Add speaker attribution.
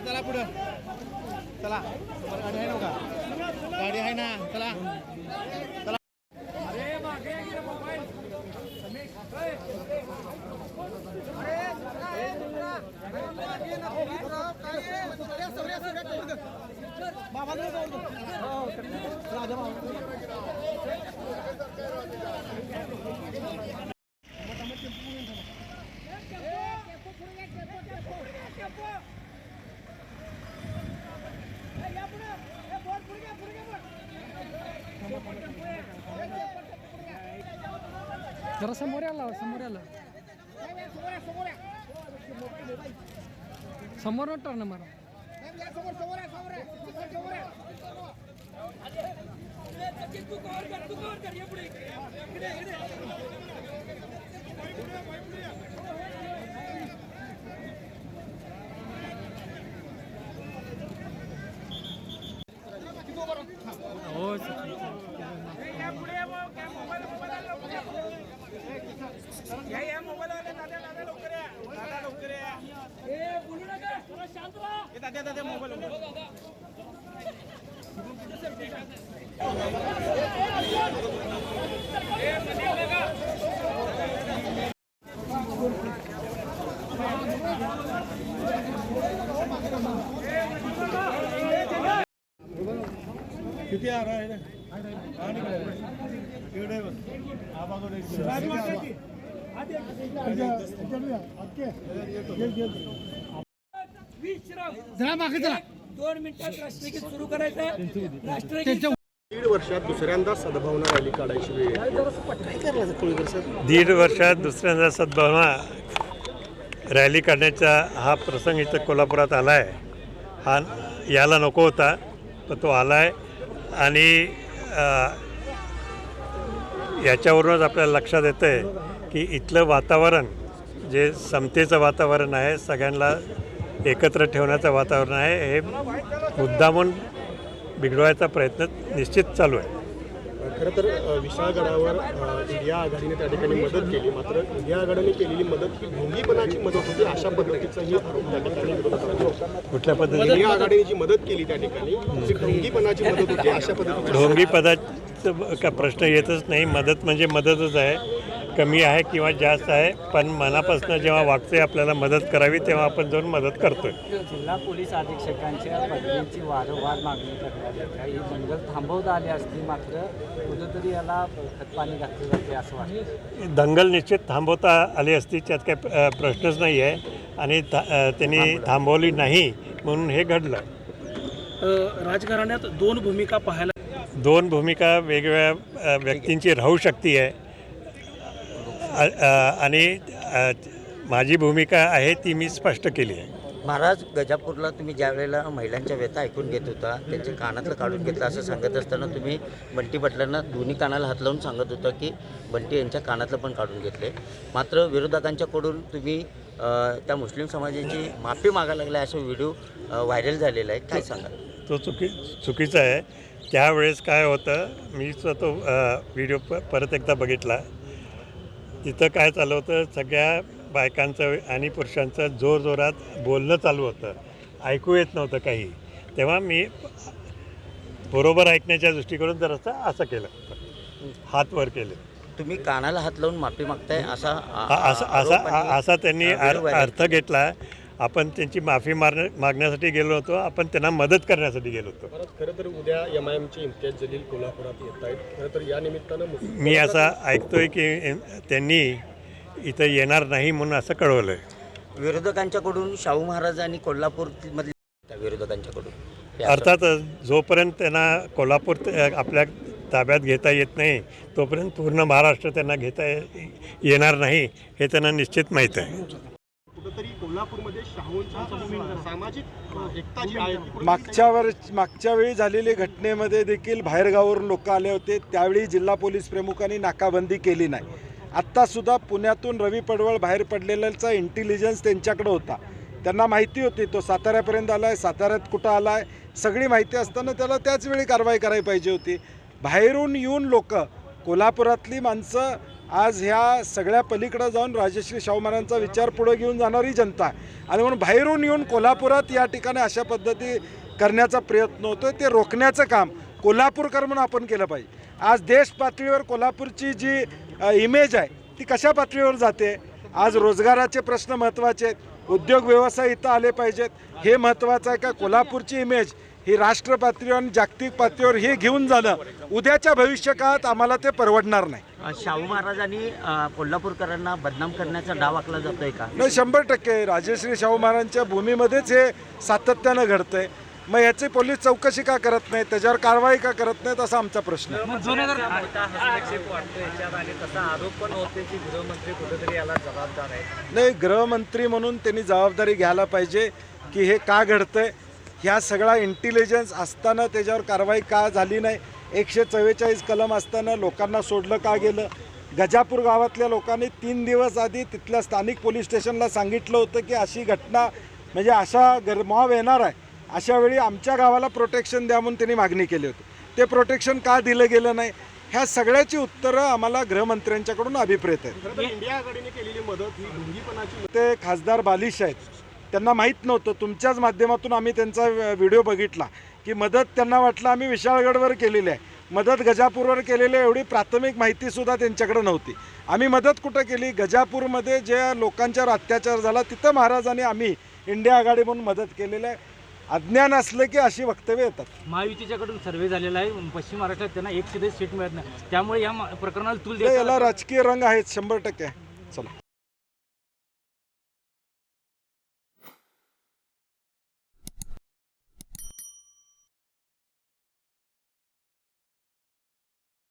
Speaker 1: चला पुढं चला गाडी आहे नव्हता गाडी आहे ना चला चला
Speaker 2: जरा समोर आला समोर टर्न मारा किती आ रहा है जरा मागे चला
Speaker 3: 2 मिनिटात राष्ट्रगीत सुरू करायचं राष्ट्रगीत
Speaker 1: 1.5 वर्षात दुसऱ्यांदा सद्भावना रॅली काढायची वेळ काय करायचं कोळीकर सर
Speaker 4: 1.5 वर्षात दुसऱ्यांदा सद्भावना रॅली काढण्याचा हा प्रसंग इथं कोल्हापुरात आला आहे. हा याला नको होता पण तो आला आहे आणि याच्यावरूनच आपल्याला लक्षात येतं आहे की इथलं वातावरण जे समतेचं वातावरण आहे, सगळ्यांना एकत्र ठेवण्याचं वातावरण आहे, हे मुद्दामून बिघडवायचा प्रयत्न निश्चित चालू आहे.
Speaker 1: खरं तर विशाळगडावर इंडिया आघाडीने त्या ठिकाणी मदत केली, मात्र इंडिया आघाडीने केलेली मदत ही ढोंगीपणाची मदत होती अशा पद्धतीचाही आरोप त्या ठिकाणी विरोधकांचा होता.
Speaker 4: कुठल्या पद्धतीने
Speaker 1: इंडिया आघाडीने जी मदत केली त्या ठिकाणी ती ढोंगीपणाची मदत होती अशा पद्धतीने
Speaker 4: ढोंगीपदाचा का प्रश्न येतच नाही. मदत म्हणजे मदतच आहे, कमी आहे किंवा जास्त आहे, पण मनापासून जेव्हा वाटते आपल्याला मदत करावी तेव्हा आपण जाऊन मदत करतोय.
Speaker 5: जिल्हा पोलीस अधीक्षकांच्या बदलीची वारंवार मागणी करण्यात येते. ही दंगल थांबवता आली असती, मात्र कुठंतरी याला खतपाणी घातले जाते असं वाटतं.
Speaker 4: दंगल निश्चित थांबवता आली असती, त्यात काही प्रश्नच नाही आहे आणि त्यांनी थांबवली नाही म्हणून हे घडलं.
Speaker 3: राजकारणात 2 भूमिका पाहायला
Speaker 4: 2 भूमिका वेगवेगळ्या व्यक्तींची राहू शकते आहे आणि माझी भूमिका आहे ती मी स्पष्ट केली आहे.
Speaker 6: महाराज, गजापूरला तुम्ही ज्या वेळेला महिलांच्या व्यथा ऐकून घेत होता, त्यांच्या कानातलं काढून घेतलं असं सांगत असताना तुम्ही बंटी पाटलांना दोन्ही कानाला हात लावून सांगत होता की बंटी यांच्या कानातलं पण काढून घेतले. मात्र विरोधकांच्याकडून तुम्ही त्या मुस्लिम समाजाची माफी मागायला लागला असा व्हिडिओ व्हायरल झालेला आहे, काय सांगाल?
Speaker 4: तो चुकीचा आहे. त्यावेळेस काय होतं, मी तो व्हिडिओ परत एकदा बघितला. तिथं काय चालू होतं, सगळ्या बायकांचं आणि पुरुषांचं जोरजोरात बोलणं चालू होतं, ऐकू येत नव्हतं काही. तेव्हा मी बरोबर ऐकण्याच्या दृष्टीकडून जरासं असं केलं, हात वर केले.
Speaker 6: तुम्ही कानाला हात लावून माफी मागताय असा
Speaker 4: असा त्यांनी अर्थ घेतला. आपण त्यांची माफी मागण्यासाठी गेलो होतो, आपण त्यांना मदत करण्यासाठी गेलो होतो.
Speaker 1: खरं तर उद्या MIMचे इम्तियाज जलील कोल्हापुरात येत आहेत. खरं तर या निमित्तानं
Speaker 4: मी असं ऐकतोय की त्यांनी इथं येणार नाही म्हणून असं कळवलं आहे.
Speaker 6: विरोधकांच्याकडून शाहू महाराज आणि कोल्हापूरमधल्या विरोधकांच्याकडून
Speaker 4: अर्थातच जोपर्यंत त्यांना कोल्हापूर आपल्या ताब्यात घेता येत नाही तोपर्यंत पूर्ण महाराष्ट्र त्यांना घेता येणार नाही हे त्यांना निश्चित माहीत आहे.
Speaker 1: कुठंतरी कोल्हापूरमध्ये शाहूंच्या सामाजिक एकता जी आहे
Speaker 7: मागच्या वेळी झालेल्या घटनेमध्ये देखील बाहेरगावावरून लोक आले होते, त्यावेळी जिल्हा पोलीस प्रमुखांनी नाकाबंदी केली नाही. आत्तासुद्धा पुण्यातून रवी पडवळ बाहेर पडलेल्याचा इंटेलिजन्स त्यांच्याकडे होता, त्यांना माहिती होती तो साताऱ्यापर्यंत आला आहे, साताऱ्यात कुठं आला आहे, सगळी माहिती असताना त्याला त्याच वेळी कारवाई करायला पाहिजे होती. बाहेरून येऊन लोक कोल्हापुरातली माणसं आज ह्या सगळ्या पलीकडे जाऊन राजश्री शाहू महाराजांचा विचार पुढे घेऊन जाणारी जनता आहे आणि म्हणून बाहेरून येऊन कोल्हापुरात या ठिकाणी अशा पद्धती करण्याचा प्रयत्न होतो ते रोखण्याचं काम कोल्हापूरकर म्हणून आपण केलं पाहिजे. आज देश पातळीवर कोल्हापूरची जी इमेज आहे ती कशा पातळीवर जाते. आज रोजगाराचे प्रश्न महत्त्वाचे आहेत, उद्योग व्यवसाय इथं आले पाहिजेत, हे महत्त्वाचं आहे का कोल्हापूरची इमेज ही राष्ट्र पातळीवर आणि जागतिक पातळीवर हे घेऊन जाणं उद्याच्या भविष्यकाळात आम्हाला ते परवडणार नाही.
Speaker 6: शाहू महाराजांनी कोल्हापूरकरांना बदनाम करण्याचा डाव आखला जातोय का?
Speaker 7: नाही, 100% राजश्री शाहू महाराजांच्या भूमीमध्येच हे सातत्यानं घडतंय. मग याची पोलीस चौकशी का करत नाही, त्याच्यावर कारवाई का करत नाहीत असा आमचा प्रश्न आहे.
Speaker 5: हस्तक्षेप वाटतो याच्यात आणि तसा आरोप पण होते की गृहमंत्री कुठेतरी याला जबाबदार आहे.
Speaker 7: नाही, गृहमंत्री म्हणून त्यांनी जबाबदारी घ्यायला पाहिजे की हे का घडतंय. ह्या सगळा इंटेलिजन्स असताना त्याच्यावर कारवाई का झाली नाही. 144 कलम असताना लोकांना सोडलं का गेलं. गजापूर गावातल्या लोकांनी 3 दिवस आधी तिथल्या स्थानिक पोलीस स्टेशनला सांगितलं होतं की अशी घटना म्हणजे अशा गरमाव येणार आहे, अशा वेळी आमच्या गावाला प्रोटेक्शन द्या म्हणून त्यांनी मागणी केली होती. ते प्रोटेक्शन का दिलं गेलं नाही, ह्या सगळ्याची उत्तरं आम्हाला गृहमंत्र्यांच्याकडून अभिप्रेत आहेत.
Speaker 1: इंडिया आघाडीने केलेली मदत ही ढोंगीपणाची
Speaker 7: ते खासदार बालिश आहेत, त्यांना माहीत नव्हतं. तुमच्याच माध्यमातून आम्ही त्यांचा व्हिडिओ बघितला की मदत त्यांना वाटलं आम्ही विशाळगडवर केलेली आहे, मदत गजापूरवर केलेली आहे, एवढी प्राथमिक माहितीसुद्धा त्यांच्याकडे नव्हती. आम्ही मदत कुठं केली, गजापूरमध्ये ज्या लोकांच्यावर अत्याचार झाला तिथं महाराजांनी आम्ही इंडिया आघाडी म्हणून मदत केलेली आहे. अज्ञान असलं की अशी वक्तव्य येतात.
Speaker 8: महायुतीच्याकडून सर्वे झालेला आहे, पश्चिम महाराष्ट्रात त्यांना 1 सीट मिळत नाही, त्यामुळे या प्रकरणाला तूल
Speaker 7: याला राजकीय रंग आहेत 100%. चला.